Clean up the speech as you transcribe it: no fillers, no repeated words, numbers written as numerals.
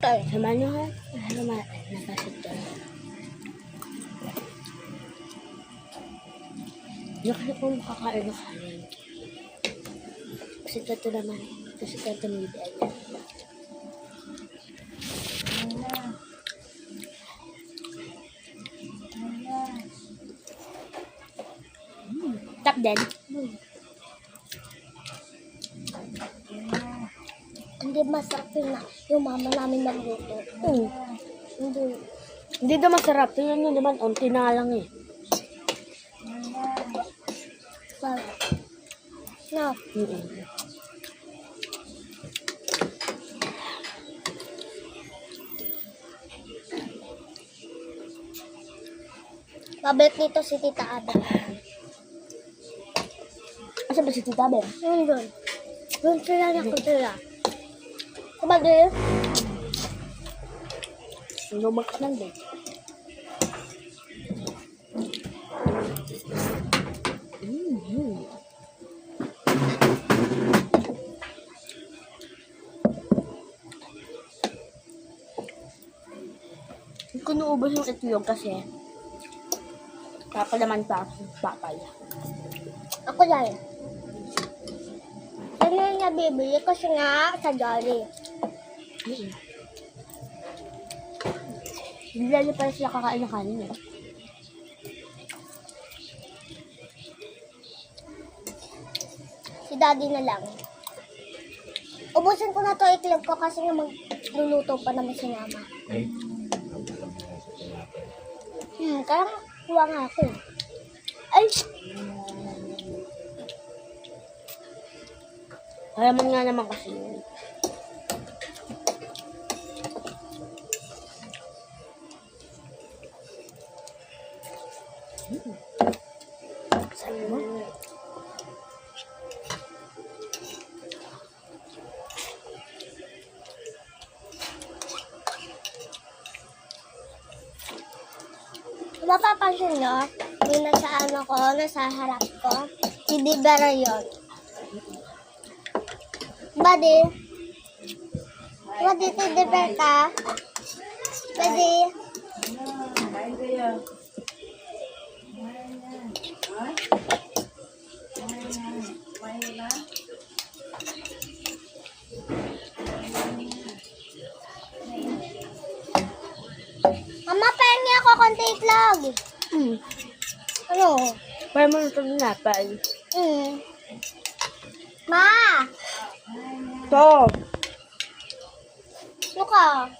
Ito. Sama nyo ha. Nakasito. Hindi kasi kung makakain na kanin. Kasi ito naman. Kasi ito tumibig. Tap din. Hindi masarap yung mama namin magluto. Hindi. Hindi na masarap. Tingnan nyo naman. Unti na lang eh. Sarap. No. Pabalik nito si Tita Ada. Asa ba si Tita Ben? Yun doon. Doon sila nakatira. Kabagay. Lumak lang din. Hindi ko naubos yung itlog kasi papalaman pa ako ng papay. Ako yan. Ano yung nabibili kasi nga sa Jolly. Hindi lalo pala sila kakain ng kanin eh. Si Daddy na lang. Ubusin ko na to itlog ko kasi nga magluluto pa naman si Mama. Kaya kuha nga ako. Ay! Kaya man nga naman kasi yun. Saan mo? Mapapansin nyo, yung nasa ano ko, nasa harap ko, si Bibera yun. Buddy? Buddy, si Bibera ka? Buddy? Mama, pahingi ako konti itlog. Ano? Para mo nito napal. Ma! To! Ano ka?